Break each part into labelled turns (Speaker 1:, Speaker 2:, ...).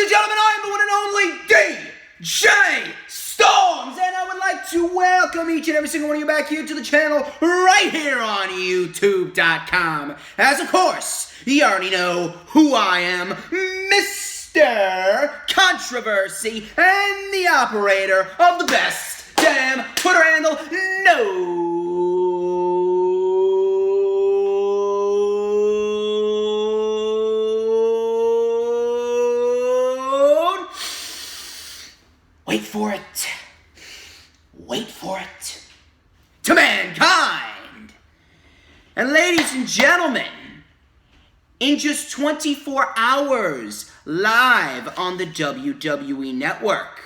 Speaker 1: and gentlemen, I am the one and only DJ Storms, and I would like to welcome each and every single one of you back here to the channel right here on YouTube.com. As of course, you already know who I am, Mr. Controversy, and the operator of the best damn Twitter handle, Wait for it, to mankind. And ladies and gentlemen, in just 24 hours, live on the WWE Network,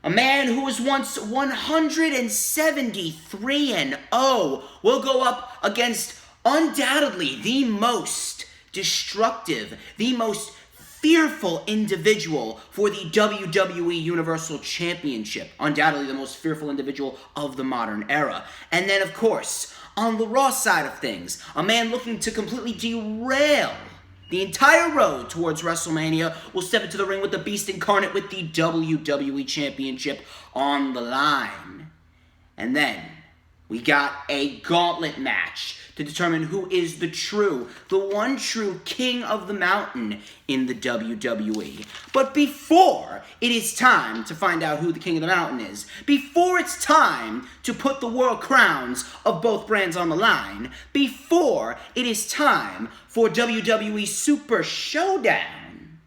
Speaker 1: a man who was once 173-0 will go up against undoubtedly the most destructive, the most fearful individual for the WWE Universal Championship. Undoubtedly the most fearful individual of the modern era. And then, of course, on the Raw side of things, a man looking to completely derail the entire road towards WrestleMania will step into the ring with the Beast Incarnate with the WWE Championship on the line. And then we got a gauntlet match to determine who is the one true King of the Mountain in the WWE. But before it is time to find out who the King of the Mountain is, before it's time to put the world crowns of both brands on the line, before it is time for WWE Super ShowDown,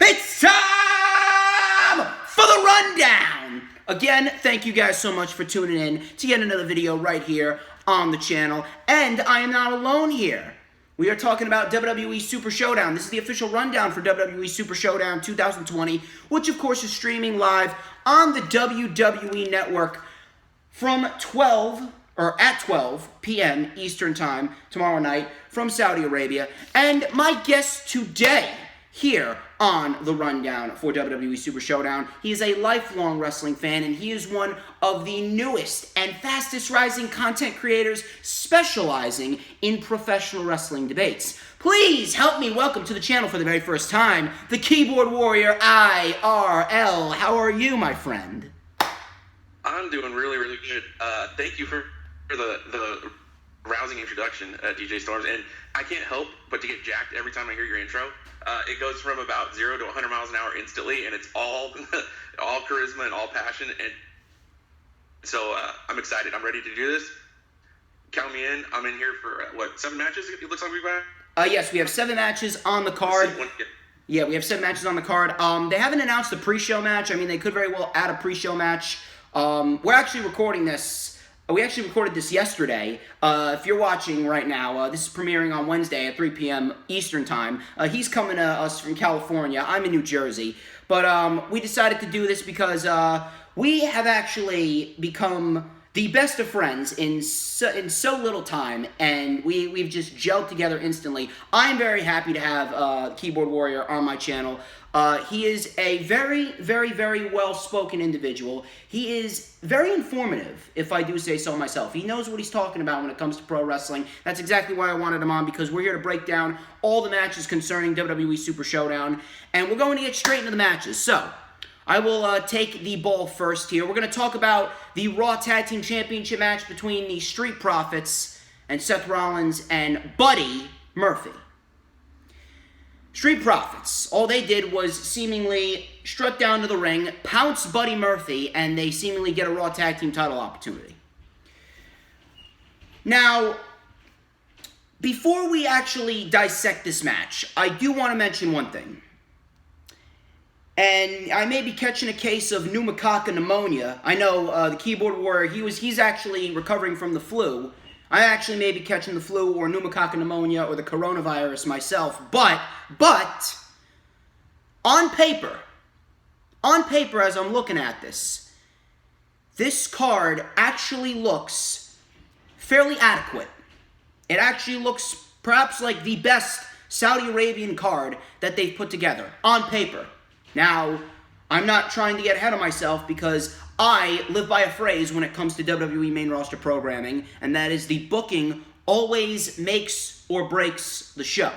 Speaker 1: it's time for the rundown! Again, thank you guys so much for tuning in to yet another video right here on the channel. And I am not alone here. We are talking about WWE Super ShowDown. This is the official rundown for WWE Super ShowDown 2020, which of course is streaming live on the WWE Network from at 12 p.m. Eastern Time tomorrow night from Saudi Arabia. And my guest today here on the rundown for WWE Super ShowDown, he is a lifelong wrestling fan, and he is one of the newest and fastest rising content creators specializing in professional wrestling debates. Please help me welcome to the channel for the very first time, the keyboard warrior IRL. How are you, my friend?
Speaker 2: I'm doing really, really good. Thank you for the rousing introduction, DJ Storms, and I can't help but to get jacked every time I hear your intro. It goes from about 0 to 100 miles an hour instantly, and it's all all charisma and all passion, and so I'm excited. I'm ready to do this. Count me in. I'm in here for, 7 matches? It looks like we've got?
Speaker 1: Yes, we have 7 matches on the card. Yeah, we have 7 matches on the card. They haven't announced a pre-show match. I mean, they could very well add a pre-show match. We're actually recording this. We actually recorded this yesterday. If you're watching right now, this is premiering on Wednesday at 3 p.m. Eastern Time. He's coming to us from California. I'm in New Jersey. But we decided to do this because we have actually become the best of friends in so little time, and we've just gelled together instantly. I'm very happy to have Keyboard Warrior on my channel. He is a very, very, very well-spoken individual. He is very informative, if I do say so myself. He knows what he's talking about when it comes to pro wrestling. That's exactly why I wanted him on, because we're here to break down all the matches concerning WWE Super ShowDown, and we're going to get straight into the matches. So, I will take the ball first here. We're going to talk about the Raw Tag Team Championship match between the Street Profits and Seth Rollins and Buddy Murphy. Street Profits, all they did was seemingly strut down to the ring, pounce Buddy Murphy, and they seemingly get a Raw Tag Team title opportunity. Now, before we actually dissect this match, I do want to mention one thing. And I may be catching a case of pneumococcal pneumonia. I know the keyboard warrior, he's actually recovering from the flu. I actually may be catching the flu or pneumococcal pneumonia or the coronavirus myself, but on paper as I'm looking at this card actually looks fairly adequate. It actually looks perhaps like the best Saudi Arabian card that they've put together on paper. Now, I'm not trying to get ahead of myself because I live by a phrase when it comes to WWE main roster programming, and that is the booking always makes or breaks the show.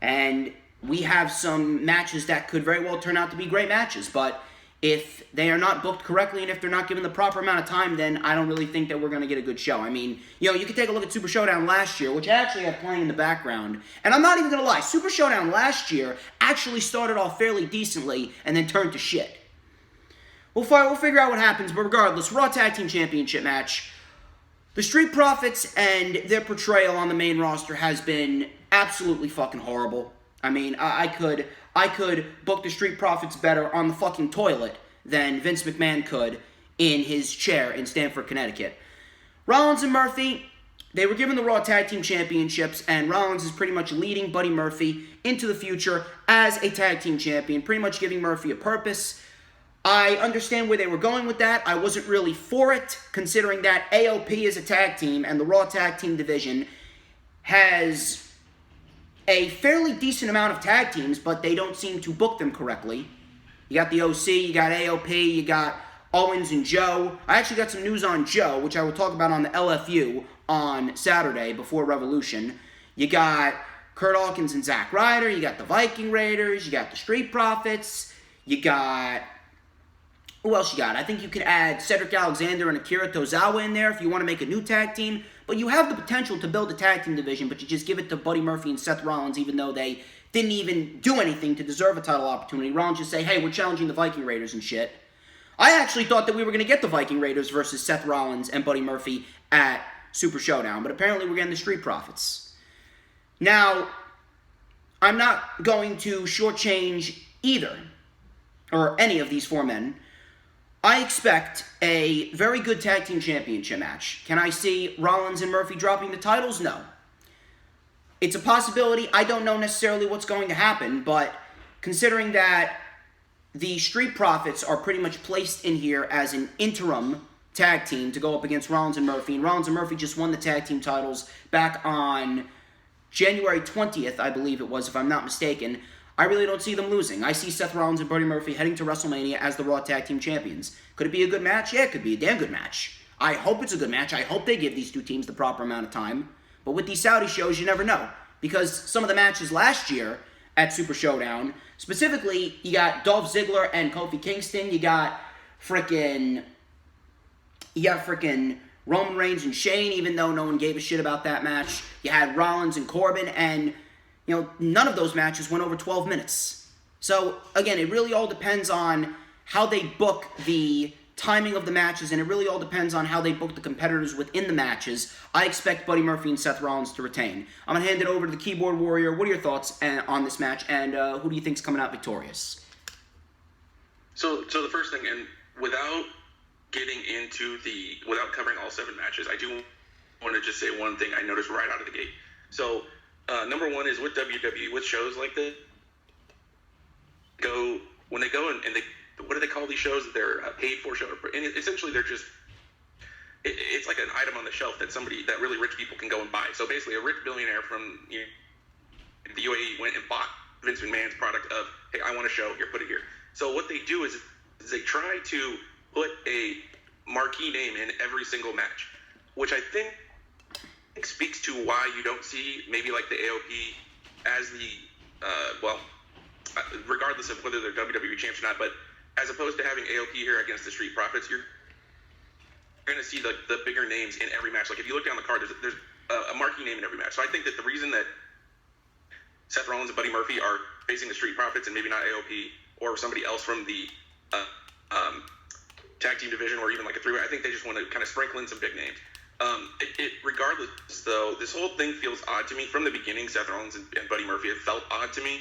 Speaker 1: And we have some matches that could very well turn out to be great matches, but if they are not booked correctly and if they're not given the proper amount of time, then I don't really think that we're going to get a good show. I mean, you can take a look at Super Showdown last year, which I actually have playing in the background. And I'm not even going to lie, Super Showdown last year actually started off fairly decently and then turned to shit. We'll figure out what happens, but regardless, Raw Tag Team Championship match. The Street Profits and their portrayal on the main roster has been absolutely fucking horrible. I mean, I could book the Street Profits better on the fucking toilet than Vince McMahon could in his chair in Stamford, Connecticut. Rollins and Murphy, they were given the Raw Tag Team Championships, and Rollins is pretty much leading Buddy Murphy into the future as a tag team champion, pretty much giving Murphy a purpose. I understand where they were going with that. I wasn't really for it, considering that AOP is a tag team, and the Raw Tag Team division has a fairly decent amount of tag teams, but they don't seem to book them correctly. You got the OC, you got AOP, you got Owens and Joe. I actually got some news on Joe, which I will talk about on the LFU on Saturday before Revolution. You got Kurt Hawkins and Zack Ryder, you got the Viking Raiders, you got the Street Profits, you got... Who else you got? I think you could add Cedric Alexander and Akira Tozawa in there if you want to make a new tag team. But you have the potential to build a tag team division, but you just give it to Buddy Murphy and Seth Rollins, even though they didn't even do anything to deserve a title opportunity. Rollins just say, hey, we're challenging the Viking Raiders and shit. I actually thought that we were going to get the Viking Raiders versus Seth Rollins and Buddy Murphy at Super Showdown, but apparently we're getting the Street Profits. Now, I'm not going to shortchange either, or any of these four men. I expect a very good tag team championship match. Can I see Rollins and Murphy dropping the titles? No. It's a possibility. I don't know necessarily what's going to happen, but considering that the Street Profits are pretty much placed in here as an interim tag team to go up against Rollins and Murphy, and Rollins and Murphy just won the tag team titles back on January 20th, I believe it was, if I'm not mistaken, I really don't see them losing. I see Seth Rollins and Buddy Murphy heading to WrestleMania as the Raw Tag Team Champions. Could it be a good match? Yeah, it could be a damn good match. I hope it's a good match. I hope they give these two teams the proper amount of time. But with these Saudi shows, you never know. Because some of the matches last year at Super Showdown, specifically, you got Dolph Ziggler and Kofi Kingston. You got frickin' Roman Reigns and Shane, even though no one gave a shit about that match. You had Rollins and Corbin, and none of those matches went over 12 minutes. So, again, it really all depends on how they book the timing of the matches, and it really all depends on how they book the competitors within the matches. I expect Buddy Murphy and Seth Rollins to retain. I'm going to hand it over to the Keyboard Warrior. What are your thoughts on this match, and who do you think is coming out victorious?
Speaker 2: So the first thing, and without covering all 7 matches, I do want to just say one thing I noticed right out of the gate. So, number one is with WWE, with shows like this, when they go and they, what do they call these shows? They're paid for shows, and essentially they're just, it's like an item on the shelf that really rich people can go and buy. So basically, a rich billionaire from the UAE went and bought Vince McMahon's product of, hey, I want a show here, put it here. So what they do is they try to put a marquee name in every single match, which I think speaks to why you don't see maybe like the AOP as the regardless of whether they're WWE champs or not, but as opposed to having AOP here against the Street Profits, you're going to see the bigger names in every match. Like if you look down the card, there's a marquee name in every match. So I think that the reason that Seth Rollins and Buddy Murphy are facing the Street Profits and maybe not AOP or somebody else from the tag team division or even like a three-way, I think they just want to kind of sprinkle in some big names. Regardless, though, this whole thing feels odd to me. From the beginning, Seth Rollins and Buddy Murphy, it felt odd to me.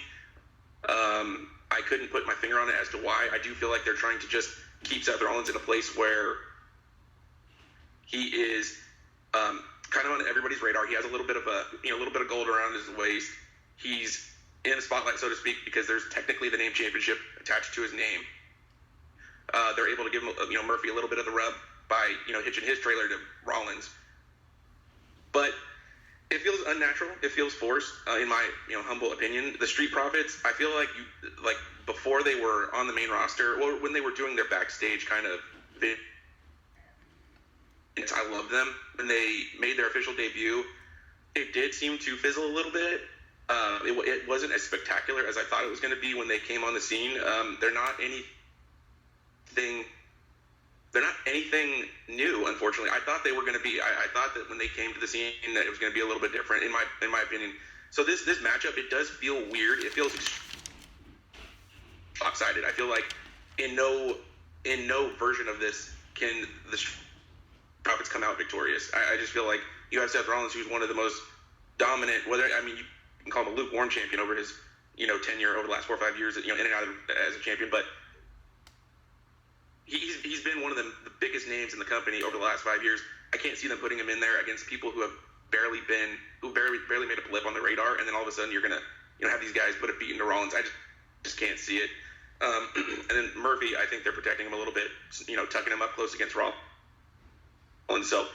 Speaker 2: I couldn't put my finger on it as to why. I do feel like they're trying to just keep Seth Rollins in a place where he is kind of on everybody's radar. He has a little bit of gold around his waist. He's in the spotlight, so to speak, because there's technically the name championship attached to his name. They're able to give him, Murphy a little bit of the rub by, hitching his trailer to Rollins. But it feels unnatural. It feels forced, in my, humble opinion. The Street Profits, I feel like before they were on the main roster, or when they were doing their backstage kind of videos, I loved them. When they made their official debut, it did seem to fizzle a little bit. It wasn't as spectacular as I thought it was going to be when they came on the scene. They're not anything new, unfortunately. I thought they were going to be. I thought that when they came to the scene that it was going to be a little bit different, in my opinion. So this matchup, it does feel weird. It feels lopsided. I feel like in no version of this can the Profits come out victorious. I just feel like you have Seth Rollins, who's one of the most dominant. You can call him a lukewarm champion over his tenure over the last 4 or 5 years, in and out as a champion, but he's been one of the biggest names in the company over the last 5 years. I can't see them putting him in there against people who have barely made a blip on the radar, and then all of a sudden you're gonna have these guys put a beat into Rollins. I just can't see it. And then Murphy, I think they're protecting him a little bit, tucking him up close against Rollins. So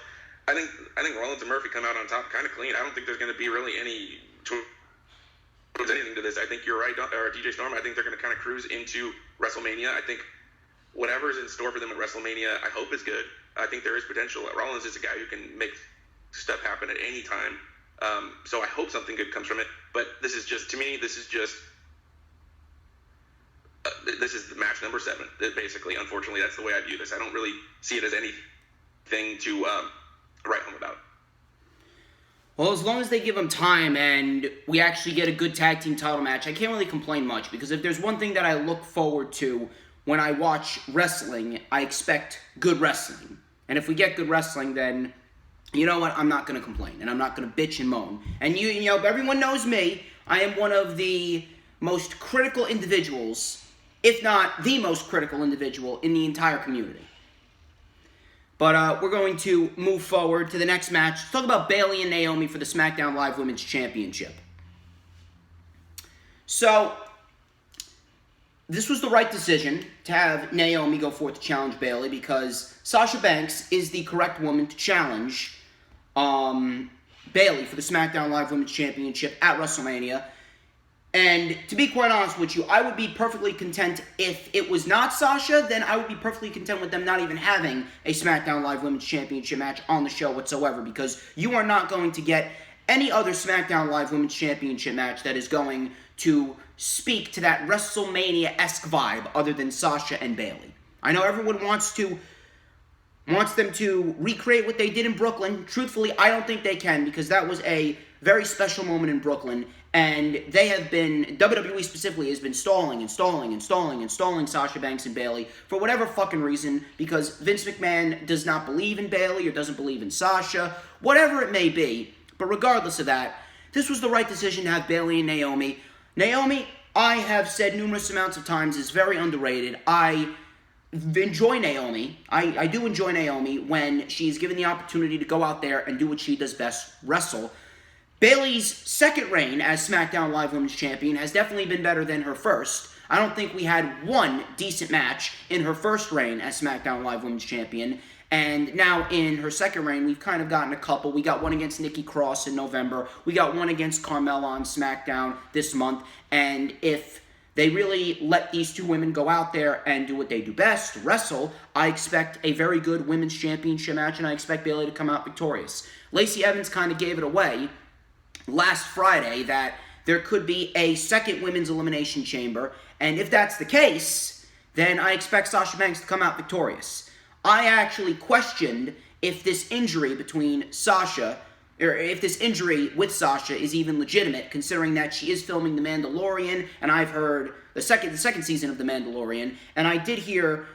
Speaker 2: I think Rollins and Murphy come out on top kind of clean. I don't think there's going to be really any towards anything to this. I think you're right, or DJ Storm. I think they're going to kind of cruise into WrestleMania. I think whatever's in store for them at WrestleMania, I hope is good. I think there is potential. Rollins is a guy who can make stuff happen at any time. So I hope something good comes from it. But this is just the match number 7. Basically, unfortunately, that's the way I view this. I don't really see it as anything to write home about.
Speaker 1: Well, as long as they give them time and we actually get a good tag team title match, I can't really complain much, because if there's one thing that I look forward to when I watch wrestling, I expect good wrestling. And if we get good wrestling, then you know what? I'm not going to complain, and I'm not going to bitch and moan. And everyone knows me. I am one of the most critical individuals, if not the most critical individual in the entire community. But we're going to move forward to the next match. Let's talk about Bayley and Naomi for the SmackDown Live Women's Championship. So, this was the right decision to have Naomi go forth to challenge Bayley, because Sasha Banks is the correct woman to challenge Bayley for the SmackDown Live Women's Championship at WrestleMania. And to be quite honest with you, I would be perfectly content if it was not Sasha. Then I would be perfectly content with them not even having a SmackDown Live Women's Championship match on the show whatsoever, because you are not going to get any other SmackDown Live Women's Championship match that is going to speak to that WrestleMania-esque vibe other than Sasha and Bayley. I know everyone wants them to recreate what they did in Brooklyn. Truthfully, I don't think they can, because that was a very special moment in Brooklyn, and WWE specifically has been stalling Sasha Banks and Bayley for whatever fucking reason, because Vince McMahon does not believe in Bayley or doesn't believe in Sasha, whatever it may be. But regardless of that, this was the right decision to have Bayley and Naomi. Naomi, I have said numerous amounts of times, is very underrated. I enjoy Naomi. I do enjoy Naomi when she's given the opportunity to go out there and do what she does best, wrestle. Bayley's second reign as SmackDown Live Women's Champion has definitely been better than her first. I don't think we had one decent match in her first reign as SmackDown Live Women's Champion. And now in her second reign, we've kind of gotten a couple. We got one against Nikki Cross in November. We got one against Carmella on SmackDown this month. And if they really let these two women go out there and do what they do best, wrestle, I expect a very good Women's Championship match, and I expect Bayley to come out victorious. Lacey Evans kind of gave it away last Friday that there could be a second Women's Elimination Chamber, and if that's the case, then I expect Sasha Banks to come out victorious. I actually questioned if this injury between Sasha, or if this injury with Sasha is even legitimate, considering that she is filming The Mandalorian, and I've heard the second season of The Mandalorian, and I did hear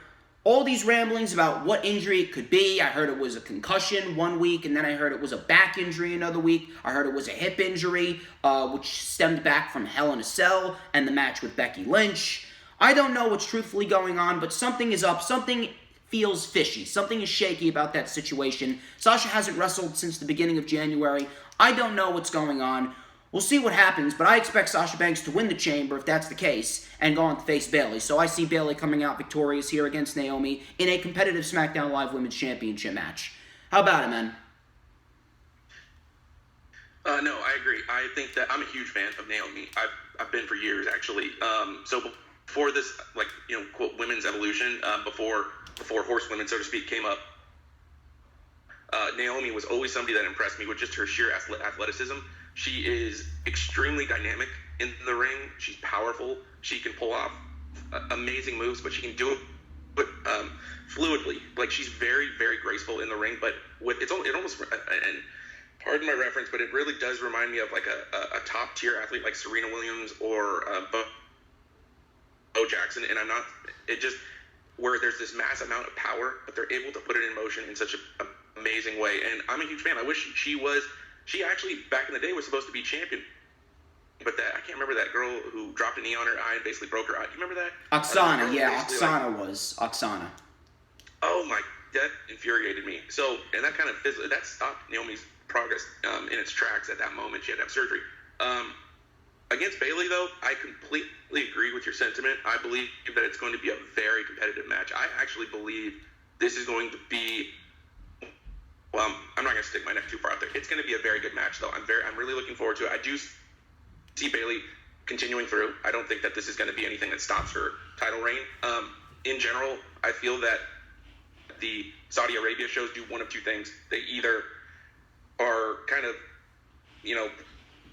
Speaker 1: all these ramblings about what injury it could be. I heard it was a concussion one week, and then I heard it was a back injury another week. I heard it was a hip injury, which stemmed back from Hell in a Cell and the match with Becky Lynch. I don't know what's truthfully going on, but something is up. Something feels fishy. Something is shaky about that situation. Sasha hasn't wrestled since the beginning of January. I don't know what's going on. We'll see what happens, but I expect Sasha Banks to win the Chamber if that's the case and go on to face Bayley. So I see Bayley coming out victorious here against Naomi in a competitive SmackDown Live Women's Championship match. How about it, man?
Speaker 2: No, I agree. I think that I'm a huge fan of Naomi. I've been for years, actually. So before this, quote, women's evolution, before horsewomen, so to speak, came up, Naomi was always somebody that impressed me with just her sheer athleticism. She is extremely dynamic in the ring. She's powerful. She can pull off amazing moves, but she can do it fluidly. Like, she's very, very graceful in the ring, but it almost, and pardon my reference, but it really does remind me of like a top tier athlete like Serena Williams or Bo Jackson. And where there's this mass amount of power, but they're able to put it in motion in such an amazing way. And I'm a huge fan. I wish she actually back in the day was supposed to be champion. But I can't remember that girl who dropped a knee on her eye and basically broke her eye. Do you remember that?
Speaker 1: Oksana, yeah, Oksana.
Speaker 2: Oh my, that infuriated me. So, and that kind of that stopped Naomi's progress in its tracks at that moment. She had to have surgery. Against Bayley, though, I completely agree with your sentiment. I believe that it's going to be a very competitive match. I actually believe this is going to be. Well, I'm not going to stick my neck too far out there. It's going to be a very good match, though. I'm really looking forward to it. I do see Bayley continuing through. I don't think that this is going to be anything that stops her title reign. In general, I feel that the Saudi Arabia shows do one of two things. They either are kind of,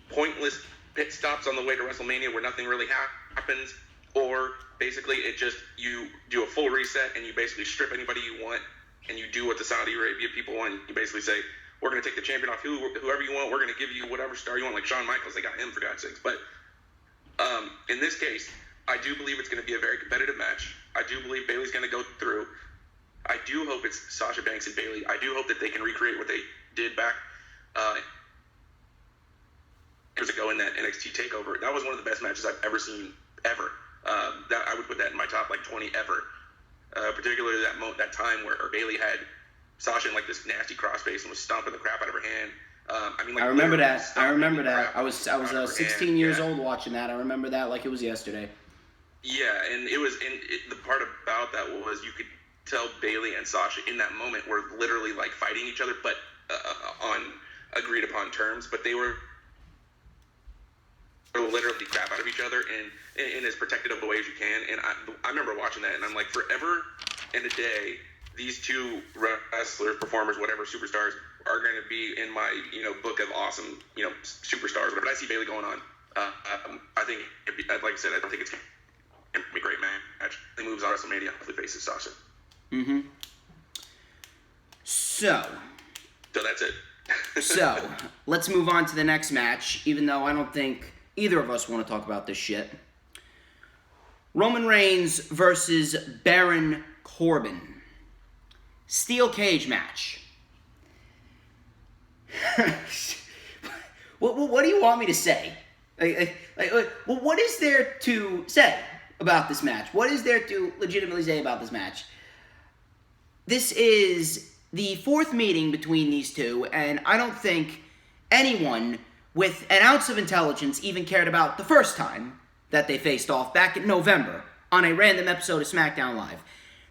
Speaker 2: pointless pit stops on the way to WrestleMania where nothing really happens, or basically you do a full reset and you basically strip anybody you want and you do what the Saudi Arabia people want. You basically say, we're going to take the champion off whoever you want. We're going to give you whatever star you want, like Shawn Michaels. They got him, for God's sakes. But in this case, I do believe it's going to be a very competitive match. I do believe Bayley's going to go through. I do hope it's Sasha Banks and Bayley. I do hope that they can recreate what they did back years ago in that NXT TakeOver. That was one of the best matches I've ever seen, ever. I would put that in my top 20 ever. Particularly that time where Bayley had Sasha in like this nasty crossface and was stomping the crap out of her hand.
Speaker 1: I remember that. I was 16 years old watching that. I remember that like it was yesterday.
Speaker 2: Yeah, and the part about that was you could tell Bayley and Sasha in that moment were literally like fighting each other, but on agreed upon terms. But they were literally crap out of each other in as protected of a way as you can. And I remember watching that, and I'm like, forever and a day, these two wrestlers, performers, whatever, superstars are going to be in my book of awesome superstars. But I see Bayley going on. I think, like I said, I don't think it's going to be a great match. He moves on WrestleMania, hopefully faces Sasha.
Speaker 1: Mm-hmm. So
Speaker 2: that's it.
Speaker 1: So let's move on to the next match, even though I don't think either of us want to talk about this shit. Roman Reigns versus Baron Corbin. Steel cage match. What do you want me to say? What is there to say about this match? What is there to legitimately say about this match? This is the fourth meeting between these two, and I don't think anyone with an ounce of intelligence even cared about the first time that they faced off back in November on a random episode of Smackdown Live.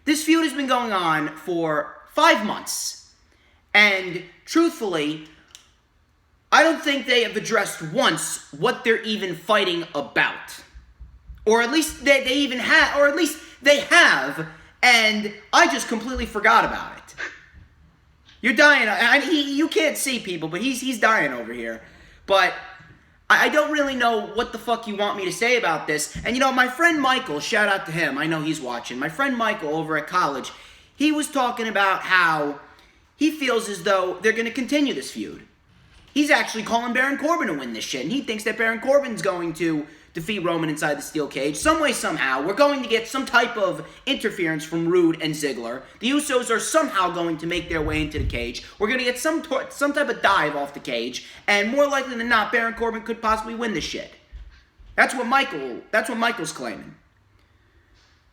Speaker 1: This feud has been going on for 5 months, and truthfully, I don't think they have addressed once what they're even fighting about. Or at least they even have, or at least they have, and I just completely forgot about it. You're dying. You can't see people, but he's dying over here. But I don't really know what the fuck you want me to say about this. And my friend Michael, shout out to him. I know he's watching. My friend Michael over at college, he was talking about how he feels as though they're going to continue this feud. He's actually calling Baron Corbin to win this shit, and he thinks that Baron Corbin's going to defeat Roman inside the steel cage. Some way, somehow, we're going to get some type of interference from Rude and Ziggler. The Usos are somehow going to make their way into the cage. We're going to get some type of dive off the cage, and more likely than not, Baron Corbin could possibly win this shit. That's what Michael's claiming.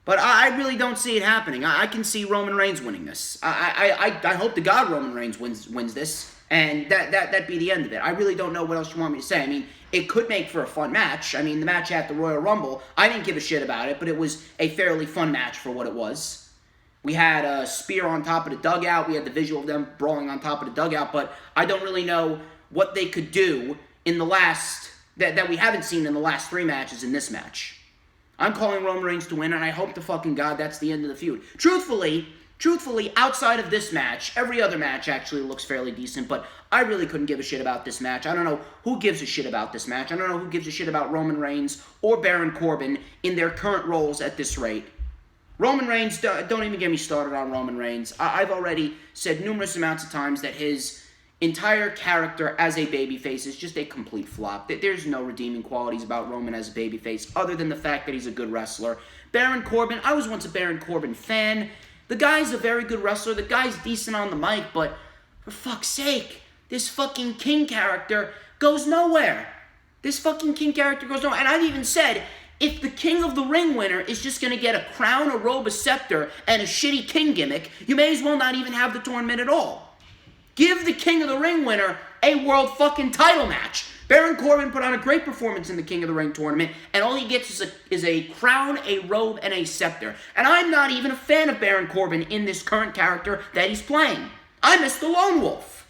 Speaker 1: But I really don't see it happening. I can see Roman Reigns winning this. I hope to God Roman Reigns wins this. And that'd be the end of it. I really don't know what else you want me to say. I mean, it could make for a fun match. I mean, the match at the Royal Rumble, I didn't give a shit about it, but it was a fairly fun match for what it was. We had a spear on top of the dugout. We had the visual of them brawling on top of the dugout, but I don't really know what they could do in the last, that we haven't seen in the last 3 matches in this match. I'm calling Roman Reigns to win, and I hope to fucking God that's the end of the feud. Truthfully, truthfully, outside of this match, every other match actually looks fairly decent, but I really couldn't give a shit about this match. I don't know who gives a shit about this match. I don't know who gives a shit about Roman Reigns or Baron Corbin in their current roles at this rate. Roman Reigns, don't even get me started on Roman Reigns. I've already said numerous amounts of times that his entire character as a babyface is just a complete flop. There's no redeeming qualities about Roman as a babyface other than the fact that he's a good wrestler. Baron Corbin, I was once a Baron Corbin fan. The guy's a very good wrestler. The guy's decent on the mic, but for fuck's sake, this fucking King character goes nowhere. This fucking King character goes nowhere. And I've even said, if the King of the Ring winner is just going to get a crown, a robe, a scepter, and a shitty King gimmick, you may as well not even have the tournament at all. Give the King of the Ring winner a world fucking title match. Baron Corbin put on a great performance in the King of the Ring tournament, and all he gets is a crown, a robe, and a scepter. And I'm not even a fan of Baron Corbin in this current character that he's playing. I miss the Lone Wolf.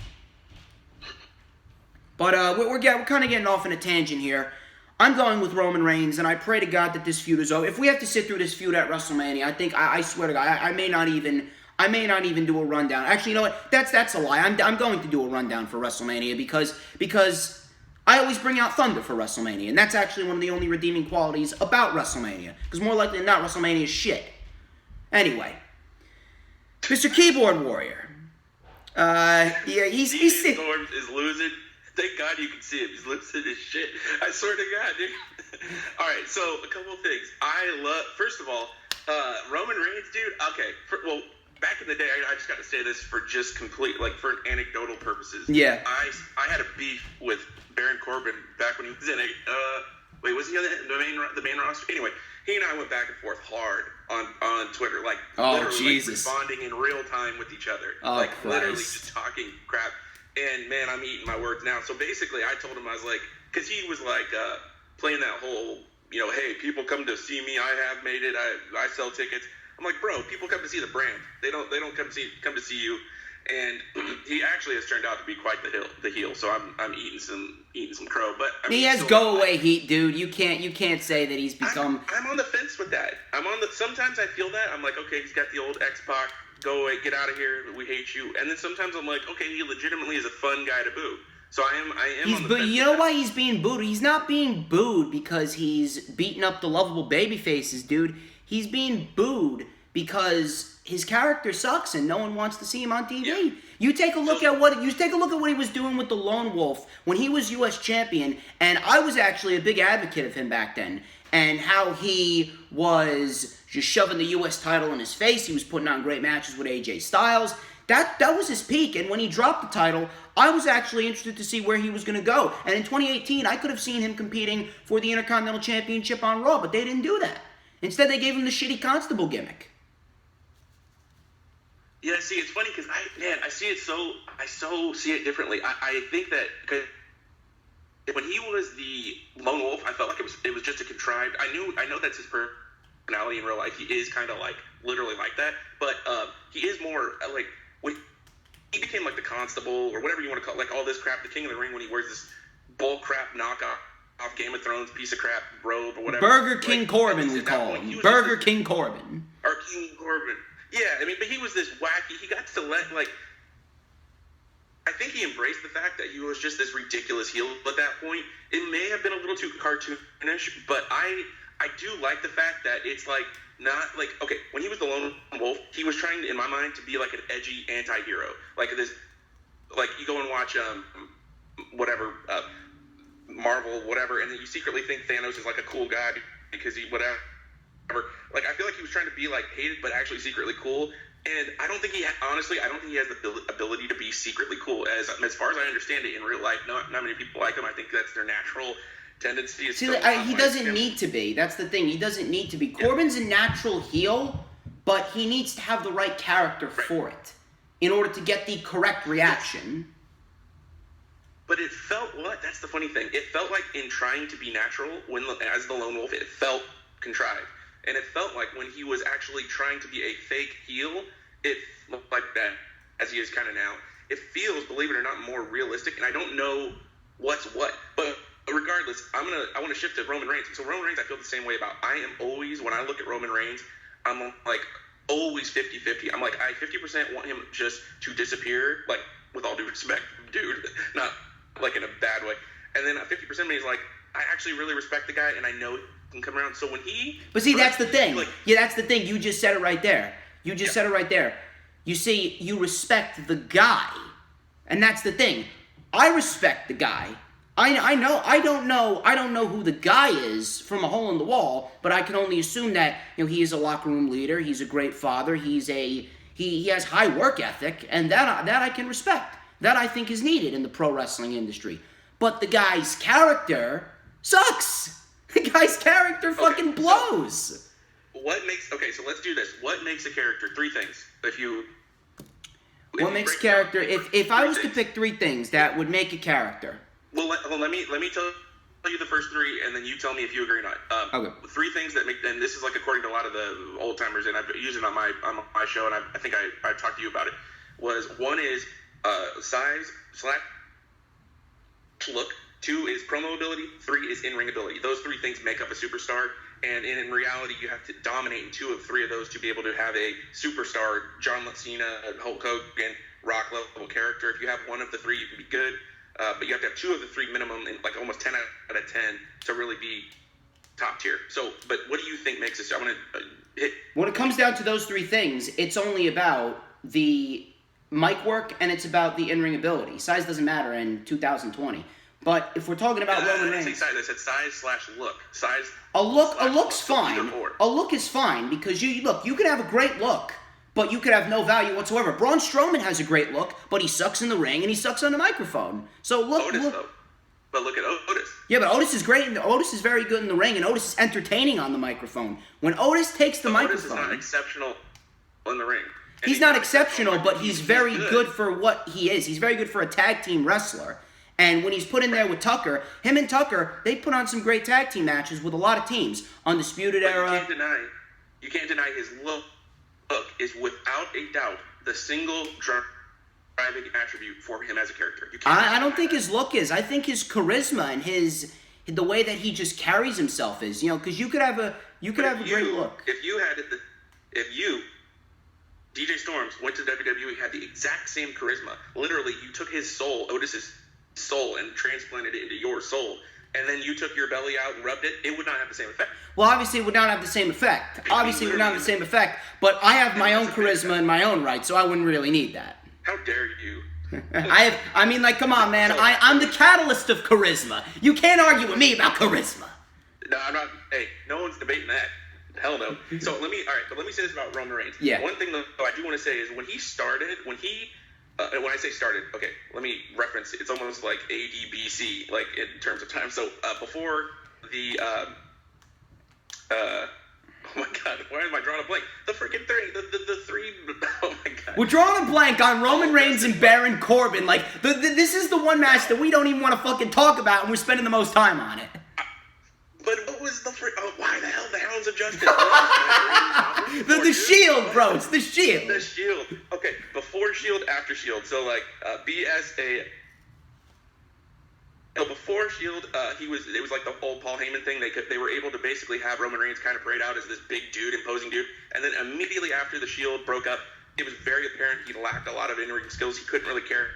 Speaker 1: But we're kind of getting off on a tangent here. I'm going with Roman Reigns, and I pray to God that this feud is over. If we have to sit through this feud at WrestleMania, I swear to God, I may not even do a rundown. Actually, you know what? That's a lie. I'm going to do a rundown for WrestleMania because I always bring out Thunder for WrestleMania, and that's actually one of the only redeeming qualities about WrestleMania. Because more likely than not, WrestleMania is shit. Anyway, Mr. Keyboard Warrior. He's
Speaker 2: Storms is losing. Thank God you can see him. He's losing his shit. I swear to God, dude. All right, so a couple of things. First of all, Roman Reigns, dude. Okay, back in the day, I just got to say this for for anecdotal purposes.
Speaker 1: Yeah.
Speaker 2: I had a beef with Baron Corbin back when he was in was he on the main roster? Anyway, he and I went back and forth hard on Twitter, literally responding in real time with each other. Literally just talking crap. And man, I'm eating my words now. So basically, I told him, I was like, because he was playing that whole, hey, people come to see me. I have made it. I sell tickets. I'm like, bro, people come to see the brand. They don't come to see you. And he actually has turned out to be quite the heel. So I'm eating some crow. But
Speaker 1: he has go away heat, dude. You can't say that he's become.
Speaker 2: I'm on the fence with that. Sometimes I feel that I'm like, okay, he's got the old X-Pac. Go away, get out of here. We hate you. And then sometimes I'm like, okay, he legitimately is a fun guy to boo. So I am on the fence.
Speaker 1: You know why he's being booed? He's not being booed because he's beating up the lovable baby faces, dude. He's being booed because his character sucks and no one wants to see him on TV. Yeah. You take a look at what he was doing with the Lone Wolf when he was U.S. champion, and I was actually a big advocate of him back then, and how he was just shoving the U.S. title in his face. He was putting on great matches with AJ Styles. That was his peak, and when he dropped the title, I was actually interested to see where he was going to go. And in 2018, I could have seen him competing for the Intercontinental Championship on Raw, but they didn't do that. Instead, they gave him the shitty Constable gimmick.
Speaker 2: Yeah, see, it's funny because I see it see it differently. I think that when he was the Lone Wolf, I felt like it was just a contrived. I know that's his personality in real life. He is kind of literally like that, but he is more when he became the Constable or whatever you want to call it, all this crap, the King of the Ring, when he wears this bull crap knockoff off Game of Thrones piece of crap robe or whatever.
Speaker 1: Burger King Corbin, we call him. Burger King Corbin.
Speaker 2: Or King Corbin. Yeah, but he was this wacky. He got to I think he embraced the fact that he was just this ridiculous heel at that point. It may have been a little too cartoonish, but I do like the fact that it's not okay, when he was the Lone Wolf, he was trying, in my mind, to be an edgy anti-hero. You go and watch Marvel, whatever, and then you secretly think Thanos is a cool guy because he whatever. I feel like he was trying to be hated but actually secretly cool. And I don't think he has the ability to be secretly cool. As far as I understand it in real life, not many people like him. I think that's their natural tendency.
Speaker 1: See, he doesn't need to be. That's the thing. He doesn't need to be. Yeah. Corbin's a natural heel, but he needs to have the right character for it in order to get the correct reaction.
Speaker 2: But it felt that's the funny thing. It felt like in trying to be natural, as the Lone Wolf, it felt contrived. And it felt like when he was actually trying to be a fake heel, it looked like that, as he is kind of now. It feels, believe it or not, more realistic, and I don't know what's what. But regardless, I want to shift to Roman Reigns. So Roman Reigns, I feel the same way about. I am always, when I look at Roman Reigns, I'm always 50-50. I'm like, I 50% want him just to disappear, like, with all due respect, dude, not like in a bad way. And then 50% of me is like, I actually really respect the guy, and I know he can come around. So when he...
Speaker 1: But see, that's the thing. That's the thing. You just said it right there. Said it right there. You see, you respect the guy. And that's the thing. I respect the guy. I don't know who the guy is from a hole in the wall, but I can only assume that, he is a locker room leader, he's a great father, he has high work ethic, and that I can respect. That I think is needed in the pro wrestling industry. But the guy's character sucks. The guy's character fucking blows.
Speaker 2: So let's do this. What makes a character? 3 things.
Speaker 1: What makes a character? If I was to pick 3 things that would make a character.
Speaker 2: Well, let me tell you the first 3, and then you tell me if you agree or not.
Speaker 1: Okay.
Speaker 2: 3 things that make, and this is like according to a lot of the old timers, and I've used it on my show, and I think I talked to you about it. One is size / look. 2 is promo ability. 3 is in-ring ability. Those 3 things make up a superstar. And in reality, you have to dominate in 2 of 3 of those to be able to have a superstar, John Cena, Hulk Hogan, Rock level character. If you have 1 of the 3, you can be good. But you have to have 2 of the 3 minimum, and like almost 10 out of 10 to really be top tier. So, but what do you think makes this? I want to hit.
Speaker 1: When it comes down to those 3 things, it's only about the mic work and it's about the in-ring ability. Size doesn't matter in 2020. But if we're talking about Roman Reigns,
Speaker 2: I said size / look. Size.
Speaker 1: A look's fine. A look is fine because you could have a great look, but you could have no value whatsoever. Braun Strowman has a great look, but he sucks in the ring and he sucks on the microphone. So look.
Speaker 2: Though. But look at Otis.
Speaker 1: Yeah, but Otis is great. And Otis is very good in the ring, and Otis is entertaining on the microphone. When Otis takes the microphone,
Speaker 2: Otis is not exceptional in the ring.
Speaker 1: He's not exceptional, but he's very good for what he is. He's very good for a tag team wrestler. And when he's put in there with Tucker, him and Tucker, they put on some great tag team matches with a lot of teams. Undisputed Era.
Speaker 2: You can't deny his look is without a doubt the single driving attribute for him as a character.
Speaker 1: I don't think his look is. I think his charisma and the way that he just carries himself is. Because you could have a great look.
Speaker 2: If you DJ Storms went to WWE, had the exact same charisma. Literally, you took his soul, Otis's soul, and transplanted it into your soul, and then you took your belly out and rubbed it, it would not have the same effect.
Speaker 1: Well, obviously it would not have the same effect. But I have my own charisma in my own right, so I wouldn't really need that.
Speaker 2: How dare you?
Speaker 1: Come on, man. I'm the catalyst of charisma. You can't argue with me about charisma.
Speaker 2: No, I'm not. Hey, no one's debating that. Hell no. So let me say this about Roman Reigns.
Speaker 1: Yeah.
Speaker 2: One thing though I do want to say is when I say started, okay, let me reference it. It's almost like ADBC, like in terms of time. So before the, oh my God, why am I drawing a blank? The freaking thing, the 3, oh my God.
Speaker 1: We're drawing a blank on Roman Reigns and Baron Corbin. Like, this is the one match that we don't even want to fucking talk about, and we're spending the most time on it.
Speaker 2: But what was why the hell the Hounds of Justice?
Speaker 1: the Shield, bro. It's the Shield.
Speaker 2: The Shield. Okay, before Shield, after Shield. So like BSA. No, before Shield, it was like the whole Paul Heyman thing. They were able to basically have Roman Reigns kind of parade out as this big dude, imposing dude, and then immediately after the Shield broke up, it was very apparent he lacked a lot of in-ring skills. He couldn't really carry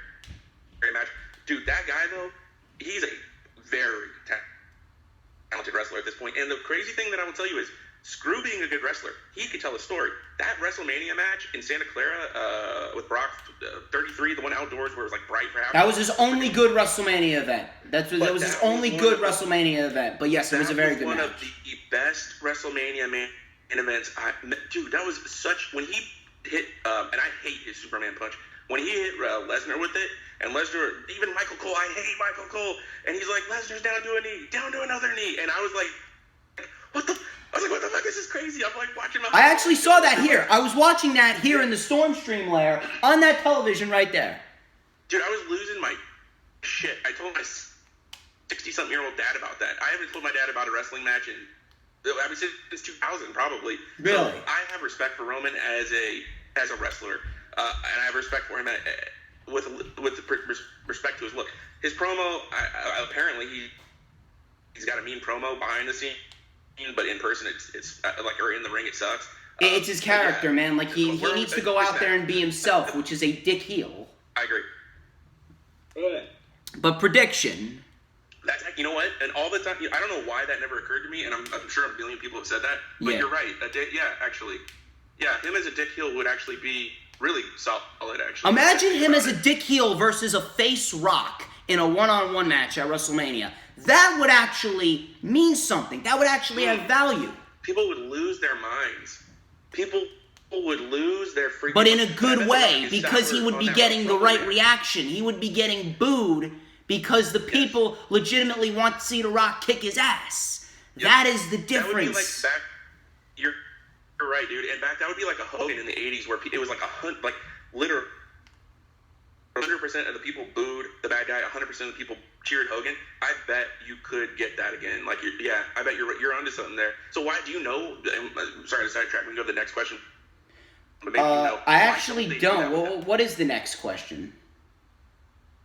Speaker 2: a match. Dude, that guy though, he's a very talented wrestler at this point. And the crazy thing that I will tell you is, screw being a good wrestler, he could tell a story. That WrestleMania match in Santa Clara with Brock 33, the one outdoors where it was like bright for half.
Speaker 1: That was his only good WrestleMania event. That was his only good WrestleMania event. But yes, it was a very good match.
Speaker 2: One of the best WrestleMania main events. Dude, that was such, when he hit, and I hate his Superman punch, when he hit Lesnar with it, and Lesnar, even Michael Cole, I hate Michael Cole, and he's like, Lesnar's down to a knee, down to another knee, and I was like, what the fuck, this is crazy. I'm like watching my...
Speaker 1: I actually saw that here. I was watching that here in the StormStream layer on that television right there.
Speaker 2: Dude, I was losing my shit. I told my 60-something-year-old dad about that. I haven't told my dad about a wrestling match since 2000, probably.
Speaker 1: Really?
Speaker 2: So I have respect for Roman as a wrestler, and I have respect for him with respect to his look. His promo, apparently he's got a mean promo behind the scene, but in person it's like, or in the ring it sucks.
Speaker 1: It's his character, man. Like, he needs to go out there and be himself, which is a dick heel.
Speaker 2: I agree.
Speaker 1: But prediction.
Speaker 2: You know what? And all the time, I don't know why that never occurred to me, and I'm sure a billion people have said that. But you're right. Him as a dick heel would actually be really solid, actually.
Speaker 1: Imagine him as a dick heel versus a face Rock in a one-on-one match at WrestleMania. That would actually mean something. That would actually have value.
Speaker 2: People would lose their minds. People would lose their freaking...
Speaker 1: But in a good way, because he would be getting the right reaction. He would be getting booed because the people legitimately want to see The Rock kick his ass. Yep. That is the difference. That would be like
Speaker 2: back... You're right, dude. And that would be like a Hogan in the 80s where it was like literally 100% of the people booed the bad guy, 100% of the people cheered Hogan. I bet you could get that again. Like, I bet you're onto something there. So why do you know? Sorry to sidetrack. We can go to the next question. But maybe
Speaker 1: I actually don't. Well, what is the next question?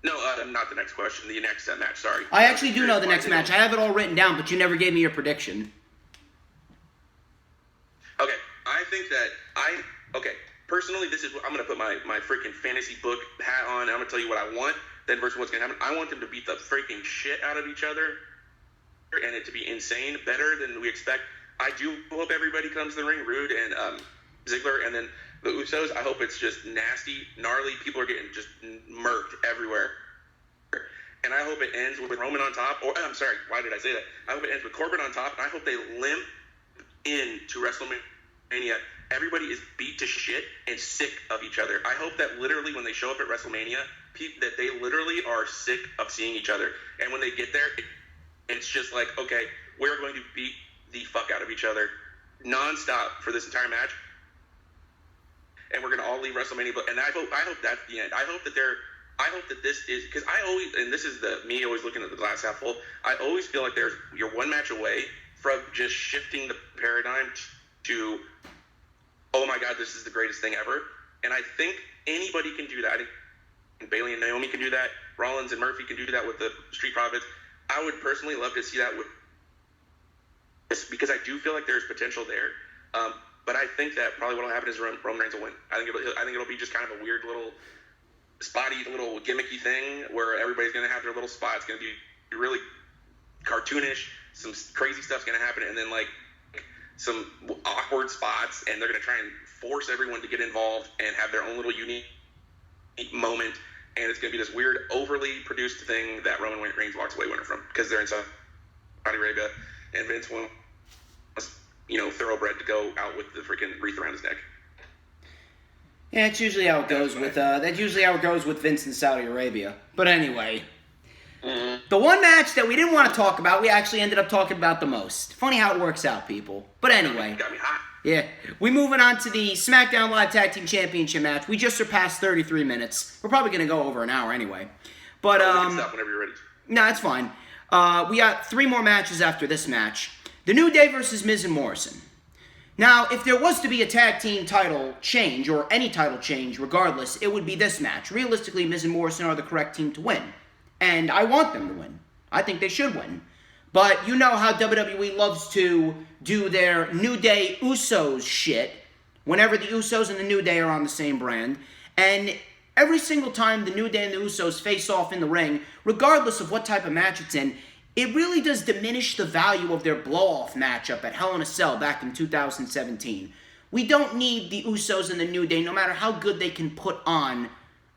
Speaker 2: No, not the next question. The next match. Sorry.
Speaker 1: I actually do know the next match. I have it all written down, but you never gave me your prediction.
Speaker 2: Okay, I think that personally, this is I'm gonna put my freaking fantasy book hat on. And I'm gonna tell you what I want. Then versus what's gonna happen. I want them to beat the freaking shit out of each other, and it to be insane, better than we expect. I do hope everybody comes to the ring, Rude and Ziggler, and then the Usos. I hope it's just nasty, gnarly. People are getting just murked everywhere. And I hope it ends with Roman on top. Or I'm sorry, why did I say that? I hope it ends with Corbin on top, and I hope they limp into WrestleMania. Everybody is beat to shit and sick of each other. I hope that literally when they show up at WrestleMania, that they literally are sick of seeing each other. And when they get there, it's just like, okay, we're going to beat the fuck out of each other nonstop for this entire match. And we're going to all leave WrestleMania. And I hope that's the end. I hope that this is, because I always, and this is me always looking at the glass half full, I always feel like you're one match away from just shifting the paradigm to, oh my God, this is the greatest thing ever. And I think anybody can do that. I think Bayley and Naomi can do that. Rollins and Murphy can do that with the Street Profits. I would personally love to see that with this, because I do feel like there's potential there. But I think that probably what will happen is Roman Reigns will win. I think it'll be just kind of a weird little spotty, little gimmicky thing where everybody's going to have their little spot. It's going to be really cartoonish. Some crazy stuff's going to happen, and then like some awkward spots, and they're going to try and force everyone to get involved and have their own little unique moment. And it's going to be this weird, overly produced thing that Roman Reigns walks away winning from, because they're in Saudi Arabia, and Vince wants, thoroughbred to go out with the freaking wreath around his neck.
Speaker 1: Yeah, it's usually how it goes with that's usually how it goes with Vince in Saudi Arabia. But anyway, the one match that we didn't want to talk about, we actually ended up talking about the most. Funny how it works out, people. But anyway,
Speaker 2: got me hot.
Speaker 1: Yeah, we moving on to the Smackdown Live Tag Team Championship match. We just surpassed 33 minutes. We're probably gonna go over an hour anyway. But
Speaker 2: we can stop whenever you're ready.
Speaker 1: No, it's fine. We got 3 more matches after this match. The New Day versus Miz and Morrison. Now, if there was to be a tag team title change, or any title change regardless, it would be this match. Realistically, Miz and Morrison are the correct team to win. And I want them to win. I think they should win. But you know how WWE loves to do their New Day Usos shit whenever the Usos and the New Day are on the same brand. And every single time the New Day and the Usos face off in the ring, regardless of what type of match it's in, it really does diminish the value of their blow-off matchup at Hell in a Cell back in 2017. We don't need the Usos and the New Day, no matter how good they can put on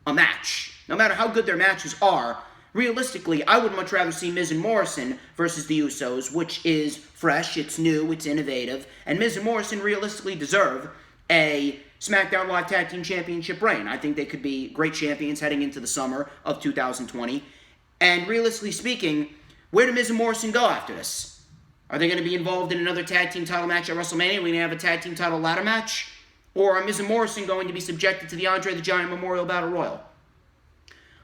Speaker 1: a match. No matter how good their matches are, realistically, I would much rather see Miz and Morrison versus the Usos, which is fresh, it's new, it's innovative, and Miz and Morrison realistically deserve a SmackDown Live Tag Team Championship reign. I think they could be great champions heading into the summer of 2020. And realistically speaking, where do Miz and Morrison go after this? Are they going to be involved in another tag team title match at WrestleMania? Are we going to have a tag team title ladder match? Or are Miz and Morrison going to be subjected to the Andre the Giant Memorial Battle Royal?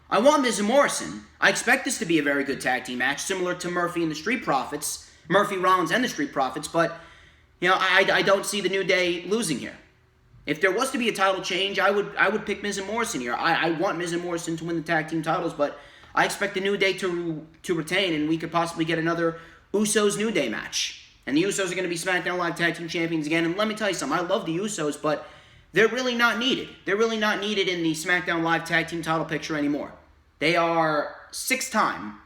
Speaker 1: I want Miz and Morrison. I expect this to be a very good tag team match, similar to Murphy and the Street Profits. Murphy, Rollins, and the Street Profits, but I don't see the New Day losing here. If there was to be a title change, I would pick Miz and Morrison here. I want Miz and Morrison to win the tag team titles, but I expect the New Day to retain, and we could possibly get another Usos New Day match. And the Usos are going to be SmackDown Live Tag Team Champions again. And let me tell you something. I love the Usos, but they're really not needed. They're really not needed in the SmackDown Live Tag Team title picture anymore. They are 6-time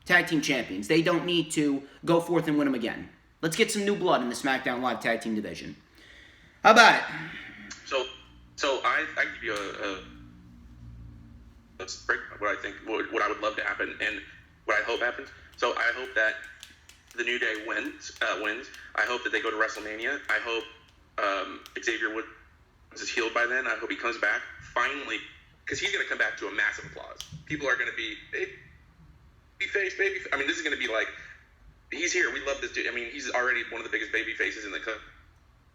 Speaker 1: Tag Team Champions. They don't need to go forth and win them again. Let's get some new blood in the SmackDown Live Tag Team division. How about it?
Speaker 2: So I give you let's break what I think, what I would love to happen, and what I hope happens. So I hope that the New Day wins. I hope that they go to WrestleMania. I hope Xavier Woods is healed by then. I hope he comes back finally, because he's going to come back to a massive applause. People are going to be baby face. I mean, this is going to be like, he's here. We love this dude. I mean, he's already one of the biggest baby faces in the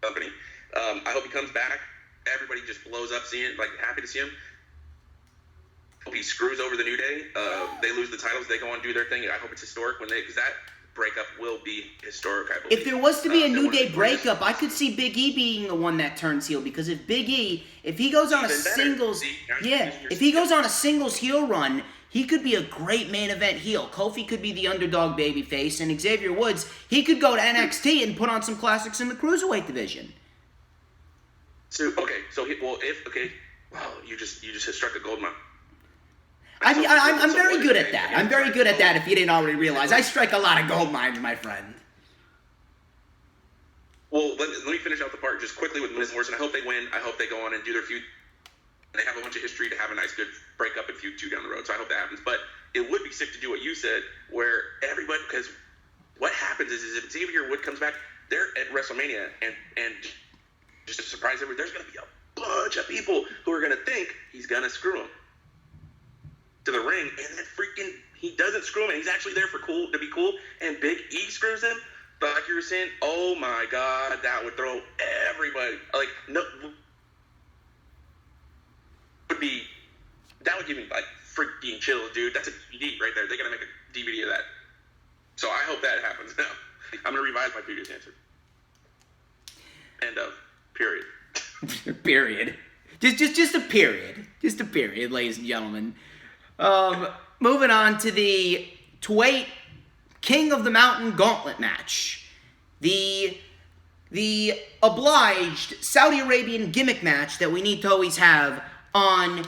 Speaker 2: company. I hope he comes back. Everybody just blows up seeing it, like happy to see him. Hope he screws over the New Day. They lose the titles. They go on and do their thing. I hope it's historic because that breakup will be historic, I believe.
Speaker 1: If there was to be a New Day breakup, I could see Big E being the one that turns heel, because if Big E, if he goes on a singles, if he goes on a singles heel run, he could be a great main event heel. Kofi could be the underdog babyface, and Xavier Woods, he could go to NXT and put on some classics in the Cruiserweight division.
Speaker 2: Wow, you just struck a gold mine.
Speaker 1: I'm very good at that. I'm very good at that, if you didn't already realize. I strike a lot of gold mines, my friend.
Speaker 2: Well, let me finish out the part just quickly with Miz Morrison. I hope they win. I hope they go on and do their feud. They have a bunch of history to have a nice, good breakup and feud 2 down the road. So I hope that happens. But it would be sick to do what you said, where everybody, because what happens is if Xavier Wood comes back, they're at WrestleMania, and just to surprise everybody, there's going to be a bunch of people who are going to think he's going to screw him to the ring, and then freaking he doesn't screw him, and he's actually there to be cool, and Big E screws him. But like you were saying, oh my God, that would throw everybody, like, no, that would give me like freaking chills, dude. That's a DVD right there. They're gonna make a DVD of that. So I hope that happens now. I'm gonna revise my previous answer. End of. Period.
Speaker 1: Period. Just a period. Just a period, ladies and gentlemen. Moving on to the Kuwait King of the Mountain Gauntlet match. The obliged Saudi Arabian gimmick match that we need to always have on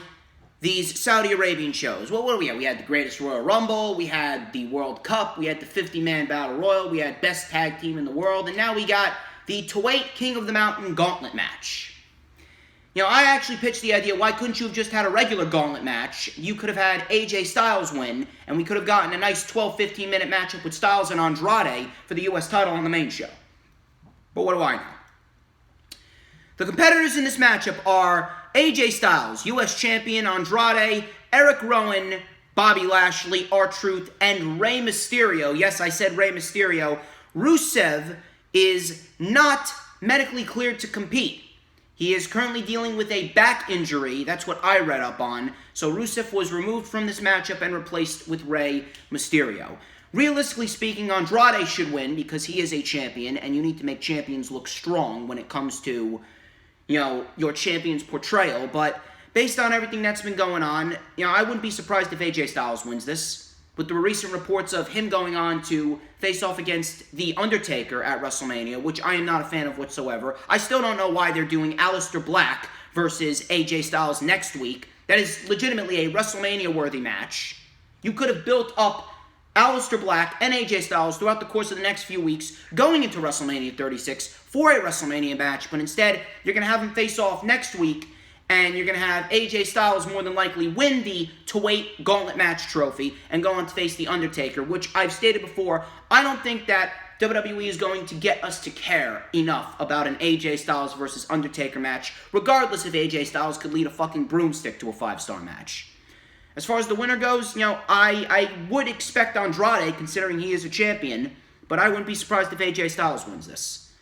Speaker 1: these Saudi Arabian shows. Well, what do we have? We had the Greatest Royal Rumble, we had the World Cup, we had the 50-man Battle Royal, we had Best Tag Team in the World, and now we got the Kuwait King of the Mountain Gauntlet match. You know, I actually pitched the idea, why couldn't you have just had a regular gauntlet match? You could have had AJ Styles win, and we could have gotten a nice 12-15 minute matchup with Styles and Andrade for the U.S. title on the main show. But what do I know? The competitors in this matchup are AJ Styles, U.S. Champion, Andrade, Eric Rowan, Bobby Lashley, R-Truth, and Rey Mysterio. Yes, I said Rey Mysterio. Rusev is not medically cleared to compete. He is currently dealing with a back injury. That's what I read up on. So Rusev was removed from this matchup and replaced with Rey Mysterio. Realistically speaking, Andrade should win because he is a champion, and you need to make champions look strong when it comes to, you know, your champion's portrayal. But based on everything that's been going on, you know, I wouldn't be surprised if AJ Styles wins this. With the recent reports of him going on to face off against The Undertaker at WrestleMania, which I am not a fan of whatsoever. I still don't know why they're doing Aleister Black versus AJ Styles next week. That is legitimately a WrestleMania-worthy match. You could have built up Aleister Black and AJ Styles throughout the course of the next few weeks, going into WrestleMania 36 for a WrestleMania match, but instead, you're going to have them face off next week, and you're going to have AJ Styles more than likely win the Kuwait Gauntlet Match trophy and go on to face The Undertaker, which I've stated before, I don't think that WWE is going to get us to care enough about an AJ Styles versus Undertaker match, regardless if AJ Styles could lead a fucking broomstick to a 5-star match. As far as the winner goes, you know, I would expect Andrade, considering he is a champion, but I wouldn't be surprised if AJ Styles wins this.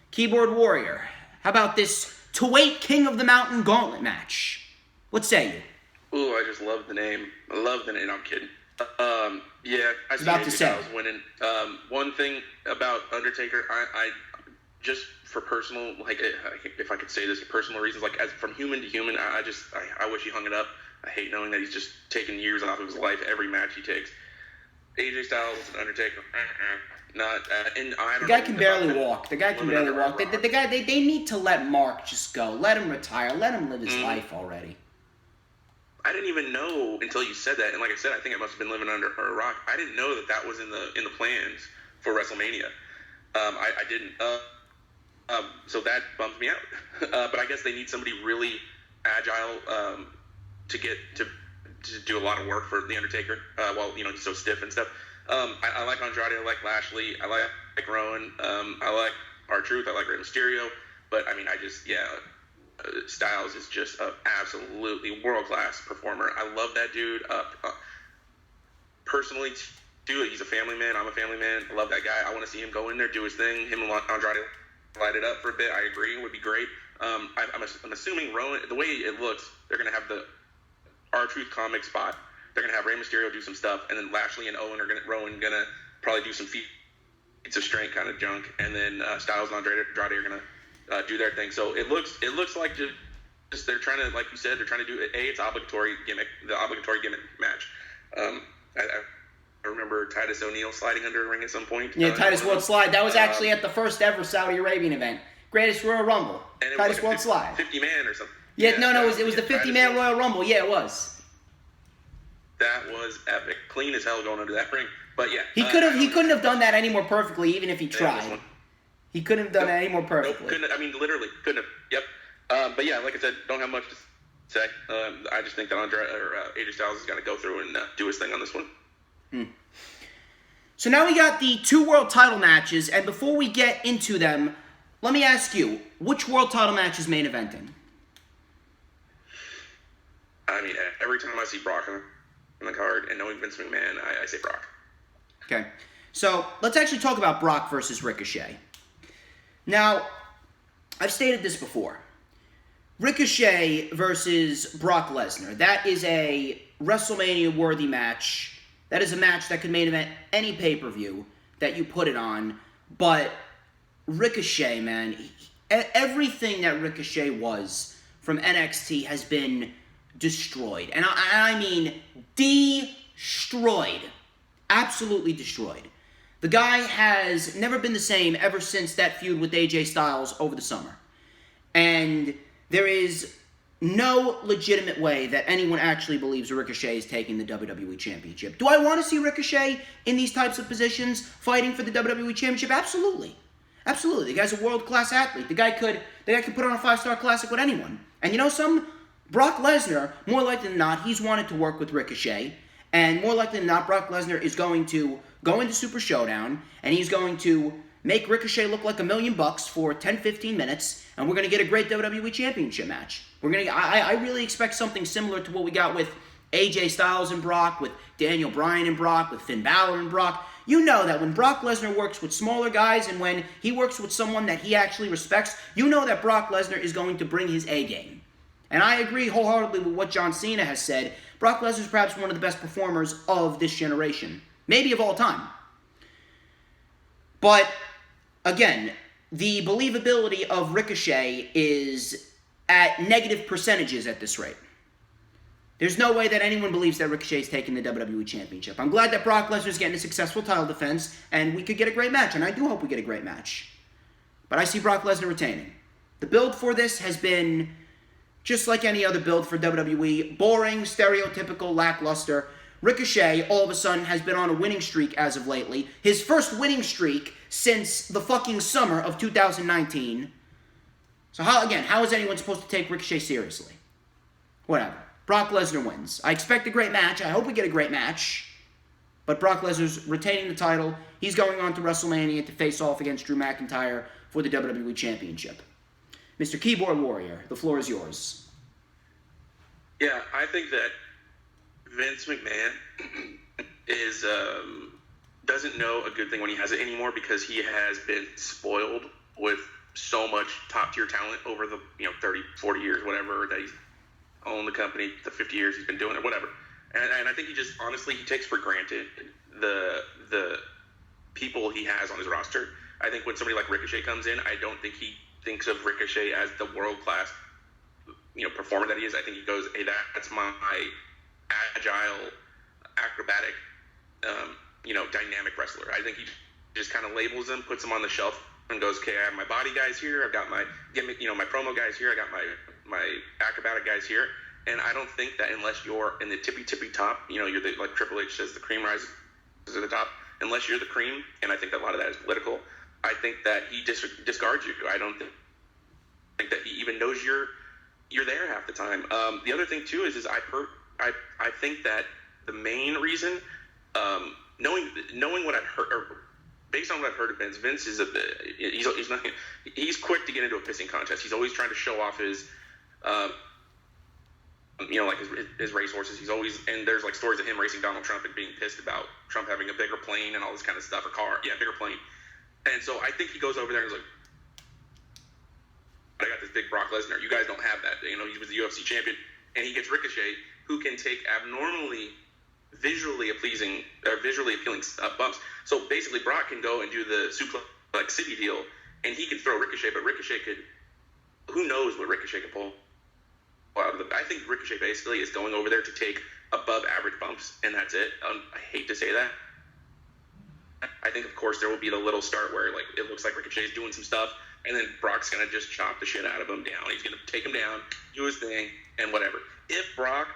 Speaker 1: Keyboard Warrior, how about this Kuwait King of the Mountain Gauntlet match? What say you?
Speaker 2: Ooh, I just love the name. I love the name. No, I'm kidding. Yeah, I see
Speaker 1: about to
Speaker 2: AJ
Speaker 1: say.
Speaker 2: Styles winning. One thing about Undertaker, I just for personal, like, if I could say this, for personal reasons, like, as from human to human, I wish he hung it up. I hate knowing that he's just taking years off of his life every match he takes. AJ Styles and Undertaker, Not, and I don't
Speaker 1: The guy
Speaker 2: know
Speaker 1: can barely
Speaker 2: about
Speaker 1: walk. The guy can
Speaker 2: living
Speaker 1: barely
Speaker 2: under a
Speaker 1: walk. They
Speaker 2: rock.
Speaker 1: need to let Mark just go. Let him retire. Let him live his life already.
Speaker 2: I didn't even know until you said that, and like I said, I think I must have been living under a rock. I didn't know that was in the plans for WrestleMania. I didn't. So that bums me out. But I guess they need somebody really agile to get to do a lot of work for the Undertaker. While he's so stiff and stuff. I like Andrade. I like Lashley. I like Rowan. I like R-Truth. I like Rey Mysterio. But I mean, Styles is just an absolutely world-class performer. I love that dude. Personally, too, he's a family man. I'm a family man. I love that guy. I want to see him go in there, do his thing. Him and Andrade light it up for a bit. I agree. It would be great. I'm assuming Rowan, the way it looks, they're going to have the R-Truth comic spot. They're going to have Rey Mysterio do some stuff, and then Lashley and Rowan going to probably do some feats of strength kind of junk, and then Styles and Andrade are going to do their thing. So it looks like just they're trying to, like you said, they're trying to do it's obligatory gimmick, the obligatory gimmick match. I remember Titus O'Neil sliding under a ring at some point.
Speaker 1: Yeah, Titus World Slide. That was actually at the first ever Saudi Arabian event, Greatest Royal Rumble.
Speaker 2: And it
Speaker 1: Titus
Speaker 2: was like
Speaker 1: World Slide.
Speaker 2: 50-man or something.
Speaker 1: Yeah, no, it was the 50-man Royal Rumble. Yeah, it was.
Speaker 2: That was epic, clean as hell going under that ring. But yeah,
Speaker 1: he couldn't have done that any more perfectly, even if he tried. He couldn't have done it any more perfectly.
Speaker 2: Literally couldn't have. Yep. But yeah, like I said, don't have much to say. I just think that AJ Styles is going to go through and do his thing on this one.
Speaker 1: So now we got the 2 world title matches, and before we get into them, let me ask you, which world title match is main eventing?
Speaker 2: I mean, every time I see Brock on the card, and knowing Vince McMahon, I say Brock.
Speaker 1: Okay. So let's actually talk about Brock versus Ricochet. Now, I've stated this before. Ricochet versus Brock Lesnar. That is a WrestleMania-worthy match. That is a match that could main event any pay-per-view that you put it on. But Ricochet, man, everything that Ricochet was from NXT has been destroyed. And I mean destroyed. Absolutely destroyed. The guy has never been the same ever since that feud with AJ Styles over the summer. And there is no legitimate way that anyone actually believes Ricochet is taking the WWE Championship. Do I want to see Ricochet in these types of positions fighting for the WWE Championship? Absolutely. Absolutely. The guy's a world-class athlete. The guy could put on a 5-star classic with anyone. And you know something? Brock Lesnar, more likely than not, he's wanted to work with Ricochet. And more likely than not, Brock Lesnar is going to go into Super ShowDown, and he's going to make Ricochet look like $1 million for 10-15 minutes, and we're going to get a great WWE Championship match. I really expect something similar to what we got with AJ Styles and Brock, with Daniel Bryan and Brock, with Finn Balor and Brock. You know that when Brock Lesnar works with smaller guys and when he works with someone that he actually respects, you know that Brock Lesnar is going to bring his A game. And I agree wholeheartedly with what John Cena has said. Brock Lesnar is perhaps one of the best performers of this generation. Maybe of all time. But, again, the believability of Ricochet is at negative percentages at this rate. There's no way that anyone believes that Ricochet is taking the WWE Championship. I'm glad that Brock Lesnar is getting a successful title defense, and we could get a great match, and I do hope we get a great match. But I see Brock Lesnar retaining. The build for this has been just like any other build for WWE. Boring, stereotypical, lackluster. Ricochet, all of a sudden, has been on a winning streak as of lately. His first winning streak since the fucking summer of 2019. So how is anyone supposed to take Ricochet seriously? Whatever. Brock Lesnar wins. I expect a great match. I hope we get a great match. But Brock Lesnar's retaining the title. He's going on to WrestleMania to face off against Drew McIntyre for the WWE Championship. Mr. Keyboard Warrior, the floor is yours.
Speaker 2: Yeah, I think that Vince McMahon doesn't know a good thing when he has it anymore because he has been spoiled with so much top-tier talent over the 30, 40 years, whatever, that he's owned the company, the 50 years he's been doing it, whatever. And I think he just, honestly, he takes for granted the people he has on his roster. I think when somebody like Ricochet comes in, I don't think he thinks of Ricochet as the world-class performer that he is. I think he goes, hey, that's my agile, acrobatic, dynamic wrestler. I think he just kind of labels them, puts them on the shelf, and goes, okay, I have my body guys here, I've got my gimmick, my promo guys here, I got my acrobatic guys here. And I don't think that unless you're in the tippy top, you're like Triple H says, the cream rises to the top. Unless you're the cream, and I think that a lot of that is political, I think that he discards you. I don't think that he even knows you're there half the time. The other thing too is I think that the main reason, knowing what I've heard, or based on what I've heard of Vince is he's quick to get into a pissing contest. He's always trying to show off his. Like his racehorses. He's always, and there's like stories of him racing Donald Trump and being pissed about Trump having a bigger plane and all this kind of stuff, bigger plane. And so I think he goes over there and is like, I got this big Brock Lesnar. You guys don't have that. He was the UFC champion, and he gets Ricochet, who can take abnormally visually appealing bumps. So basically, Brock can go and do the suplex city deal, and he can throw Ricochet, but Ricochet could. Who knows what Ricochet can pull? I think Ricochet basically is going over there to take above average bumps, and that's it. I hate to say that. I think, of course, there will be the little start where like it looks like Ricochet's doing some stuff, and then Brock's going to just chop the shit out of him down. He's going to take him down, do his thing, and whatever. If Brock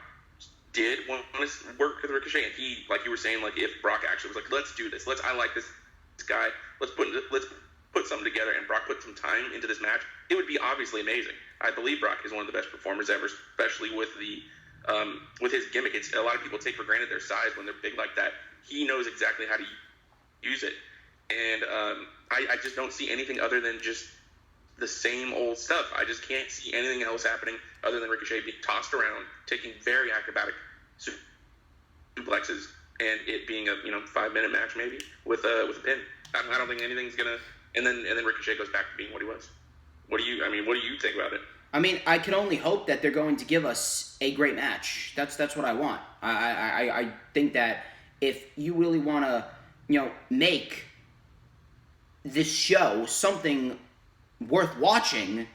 Speaker 2: did want to work with Ricochet, and he, like you were saying, like if Brock actually was like, let's do this. I like this guy. Let's put something together, and Brock put some time into this match, it would be obviously amazing. I believe Brock is one of the best performers ever, especially with his gimmick. It's a lot of people take for granted their size when they're big like that. He knows exactly how to use it, and I just don't see anything other than just the same old stuff. I just can't see anything else happening other than Ricochet being tossed around, taking very acrobatic suplexes, and it being a 5-minute match maybe with a pin. I don't think anything's gonna. And then Ricochet goes back to being what he was. What do you think about it?
Speaker 1: I mean, I can only hope that they're going to give us a great match. That's what I want. I think that if you really want to, make this show something worth watching,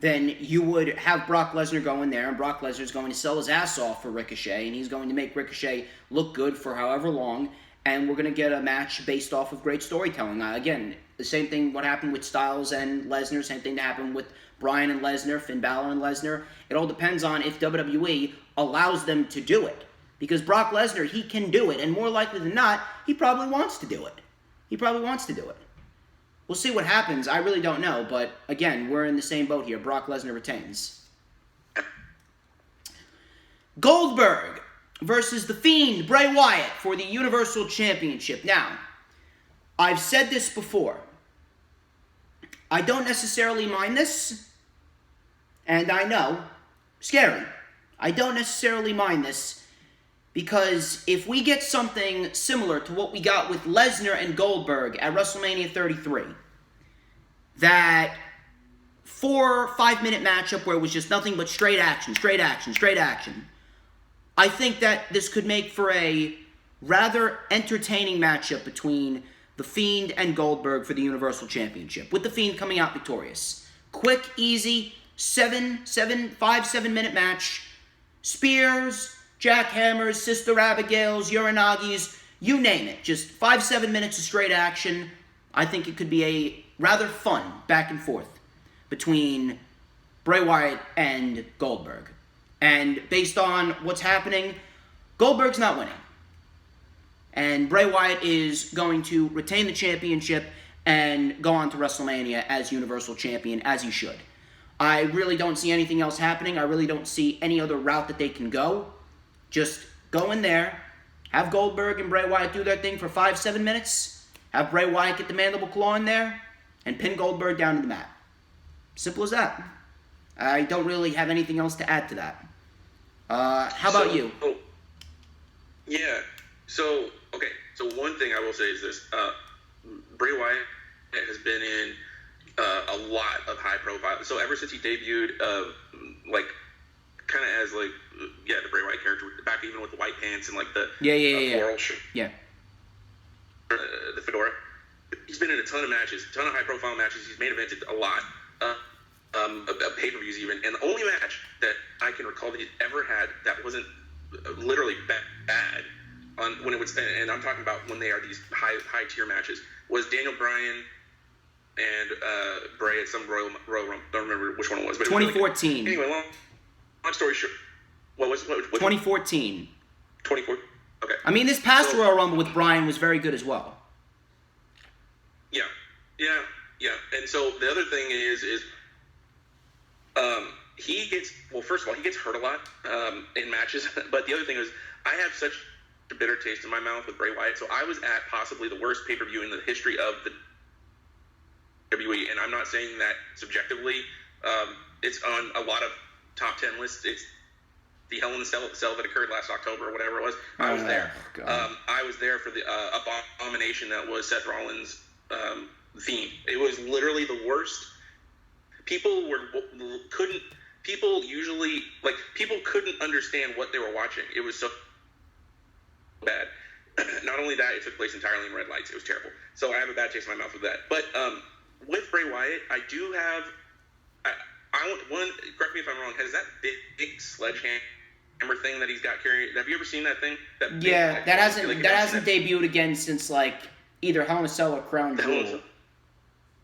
Speaker 1: then you would have Brock Lesnar go in there, and Brock Lesnar's going to sell his ass off for Ricochet, and he's going to make Ricochet look good for however long, and we're going to get a match based off of great storytelling. Again, the same thing what happened with Styles and Lesnar, same thing that happened with Bryan and Lesnar, Finn Balor and Lesnar. It all depends on if WWE allows them to do it. Because Brock Lesnar, he can do it, and more likely than not, he probably wants to do it. We'll see what happens. I really don't know, but again, we're in the same boat here. Brock Lesnar retains. Goldberg versus the Fiend, Bray Wyatt, for the Universal Championship. Now, I've said this before. I don't necessarily mind this, and I know, scary. I don't necessarily mind this, because if we get something similar to what we got with Lesnar and Goldberg at WrestleMania 33, that 4 or 5 minute matchup where it was just nothing but straight action, I think that this could make for a rather entertaining matchup between the Fiend and Goldberg for the Universal Championship, with the Fiend coming out victorious. Quick, easy, 7 minute match. Spears, jackhammers, Sister Abigails, Uranagis, you name it. Just 5-7 minutes of straight action. I think it could be a rather fun back and forth between Bray Wyatt and Goldberg. And based on what's happening, Goldberg's not winning. And Bray Wyatt is going to retain the championship and go on to WrestleMania as Universal Champion, as he should. I really don't see anything else happening. I really don't see any other route that they can go. Just go in there, have Goldberg and Bray Wyatt do their thing for 5-7 minutes, have Bray Wyatt get the mandible claw in there, and pin Goldberg down to the mat. Simple as that. I don't really have anything else to add to that. How about you?
Speaker 2: Yeah. So one thing I will say is this. Bray Wyatt has been in a lot of high profile. So ever since he debuted, kind of as the Bray Wyatt character, back even with the white pants and the floral shirt. Yeah. The fedora. He's been in a ton of matches, a ton of high profile matches. He's main evented a lot. Pay-per-views even. And the only match that I can recall that he's ever had that wasn't literally bad on when it was, and I'm talking about when they are these high tier matches, was Daniel Bryan and Bray at some Royal Rumble. Don't remember which one it was, but
Speaker 1: 2014.
Speaker 2: Really anyway, long story short, what was
Speaker 1: 2014?
Speaker 2: 24. Okay.
Speaker 1: I mean, this past Royal Rumble with Bryan was very good as well.
Speaker 2: Yeah. And so the other thing is he gets, well, first of all, he gets hurt a lot in matches. But the other thing is, I have such a bitter taste in my mouth with Bray Wyatt. So I was at possibly the worst pay-per-view in the history of the WWE, and I'm not saying that subjectively. It's on a lot of top 10 lists. It's the Hell in a Cell that occurred last October or whatever it was. I was there. I was there for the abomination that was Seth Rollins' Fiend. It was literally the worst. People couldn't understand what they were watching. It was so bad. Not only that, it took place entirely in red lights. It was terrible. So I have a bad taste in my mouth with that. But with Bray Wyatt, I do have. I want one. Correct me if I'm wrong. Has that big sledgehammer thing that he's got carrying? Have you ever seen that thing?
Speaker 1: That hasn't debuted again since like either Hell in a Cell or Crown Jewel.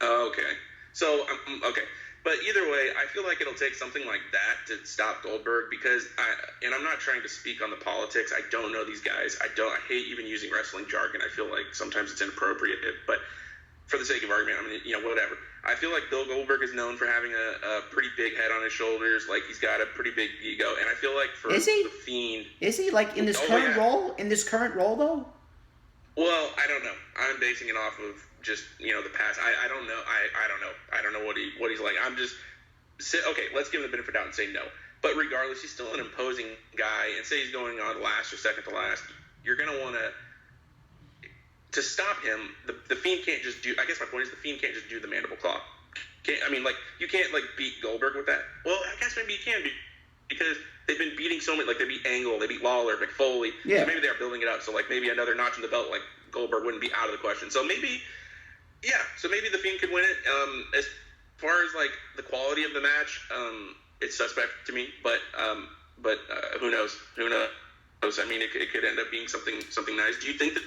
Speaker 2: Oh, okay. So okay. But either way, I feel like it'll take something like that to stop Goldberg because I'm not trying to speak on the politics. I don't know these guys. I hate even using wrestling jargon. I feel like sometimes it's inappropriate. But for the sake of argument, I mean, whatever. I feel like Bill Goldberg is known for having a pretty big head on his shoulders. Like he's got a pretty big ego, and I feel like for the Fiend,
Speaker 1: is he like in this current role? In this current role, though.
Speaker 2: Well, I don't know. I'm basing it off of just the past. I don't know. I don't know what he's like. I'm just okay. Let's give him the benefit of the doubt and say no. But regardless, he's still an imposing guy. And say he's going on last or second to last, you're gonna want to stop him. The Fiend can't just do. I guess my point is the Fiend can't just do the mandible claw. You can't beat Goldberg with that. Well, I guess maybe you can because they've been beating so many. Like they beat Angle, they beat Lawler, McFoley. Yeah. So maybe they're building it up. So maybe another notch in the belt, like Goldberg wouldn't be out of the question. So maybe. Yeah, so maybe the Fiend could win it. As far as the quality of the match, it's suspect to me. But who knows? Who knows? I mean, it could end up being something nice. Do you think that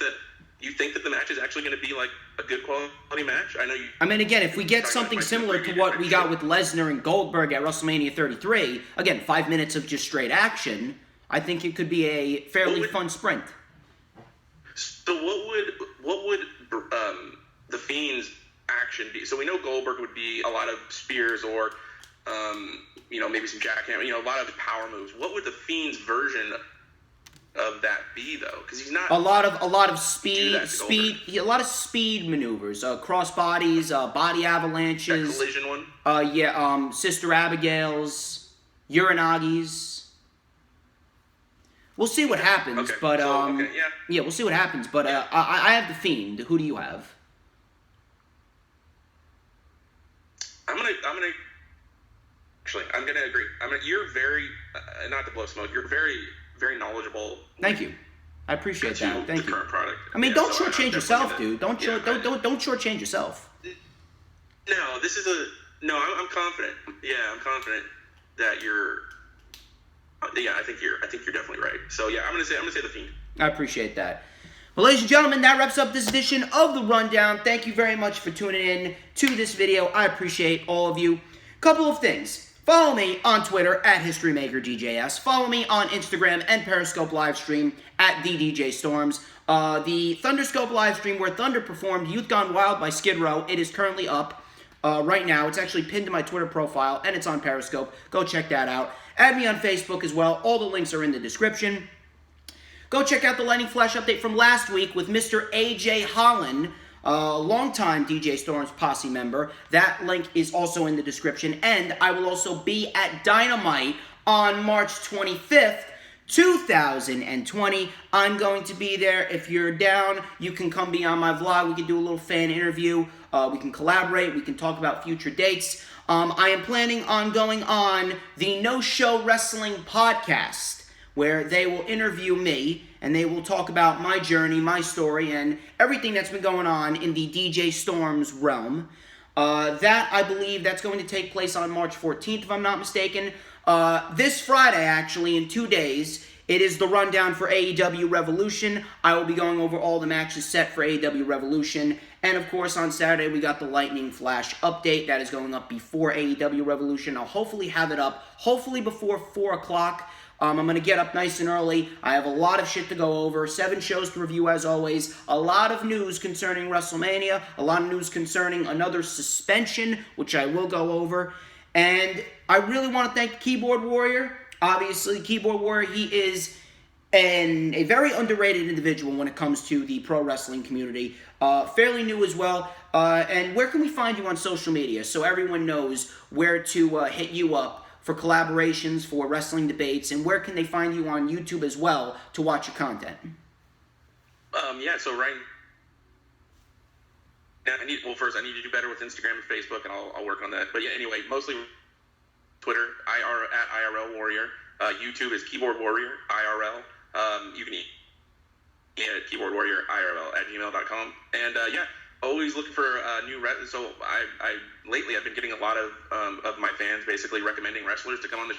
Speaker 2: the match is actually going to be a good quality match? I know you. I
Speaker 1: mean, again, if we get something similar to what we got with Lesnar and Goldberg at WrestleMania 33, again, 5 minutes of just straight action, I think it could be a fairly fun sprint.
Speaker 2: So what would the Fiend's action be? So we know Goldberg would be a lot of spears or, maybe some jackhammer, a lot of power moves. What would the Fiend's version of that be though? Because he's not
Speaker 1: a lot of speed, a lot of speed maneuvers, cross bodies, body avalanches.
Speaker 2: That collision one.
Speaker 1: Sister Abigail's, Uranagi's. We'll see what happens,
Speaker 2: okay.
Speaker 1: But
Speaker 2: yeah,
Speaker 1: we'll see what happens. But I have the Fiend. Who do you have?
Speaker 2: I'm gonna agree. You're very not to blow smoke. You're very, very knowledgeable.
Speaker 1: Thank you. I appreciate that. Thank you.
Speaker 2: Current product.
Speaker 1: I mean, don't shortchange yourself, dude. Don't shortchange yourself.
Speaker 2: No, I'm confident. Yeah, I'm confident that you're. Yeah, I think you're definitely right. So yeah, I'm gonna say the Fiend.
Speaker 1: I appreciate that. Well, ladies and gentlemen, that wraps up this edition of The Rundown. Thank you very much for tuning in to this video. I appreciate all of you. Couple of things. Follow me on Twitter at HistoryMakerDJS. Follow me on Instagram and Periscope livestream at TheDJStorms. The Thunderscope livestream where Thunder performed Youth Gone Wild by Skid Row. It is currently up right now. It's actually pinned to my Twitter profile and it's on Periscope. Go check that out. Add me on Facebook as well. All the links are in the description. Go check out the Lightning Flash update from last week with Mr. AJ Holland, a longtime DJ Storms posse member. That link is also in the description. And I will also be at Dynamite on March 25th, 2020. I'm going to be there. If you're down, you can come be on my vlog. We can do a little fan interview. We can collaborate. We can talk about future dates. I am planning on going on the No Show Wrestling podcast, where they will interview me, and they will talk about my journey, my story, and everything that's been going on in the DJ Storms realm. That, I believe, that's going to take place on March 14th, if I'm not mistaken. This Friday, actually, in 2 days, It is the rundown for AEW Revolution. I will be going over all the matches set for AEW Revolution. And of course, on Saturday, we got the Lightning Flash update. That is going up before AEW Revolution. I'll hopefully have it up, hopefully before 4 o'clock. I'm going to get up nice and early. I have a lot of shit to go over. 7 shows to review as always. A lot of news concerning WrestleMania. A lot of news concerning another suspension, which I will go over. And I really want to thank Keyboard Warrior. Obviously, Keyboard Warrior, he is a very underrated individual when it comes to the pro wrestling community. Fairly new as well. And where can we find you on social media so everyone knows where to hit you up for collaborations, for wrestling debates, and where can they find you on YouTube as well to watch your content?
Speaker 2: So right now, first I need to do better with Instagram and Facebook, and I'll work on that. But yeah, anyway, mostly Twitter, at IRL Warrior. YouTube is Keyboard Warrior, IRL. You can at Keyboard Warrior, IRL at gmail.com. And always looking for new wrestlers. So lately I've been getting a lot of my fans basically recommending wrestlers to come on the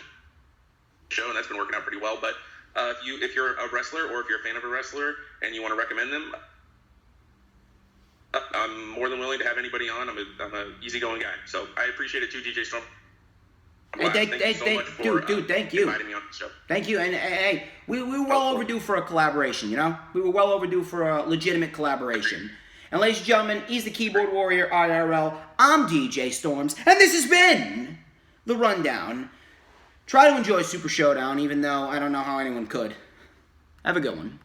Speaker 2: show, and that's been working out pretty well. But if you're a wrestler or if you're a fan of a wrestler and you want to recommend them, I'm more than willing to have anybody on. I'm a easygoing guy, so I appreciate it too, DJ Storm. Thank you so much for
Speaker 1: thank you.
Speaker 2: inviting me on the show.
Speaker 1: Thank you, and hey, we were well overdue for a collaboration, you know? We were well overdue for a legitimate collaboration. And ladies and gentlemen, he's the Keyboard Warrior IRL. I'm DJ Storms, and this has been The Rundown. Try to enjoy Super ShowDown, even though I don't know how anyone could. Have a good one.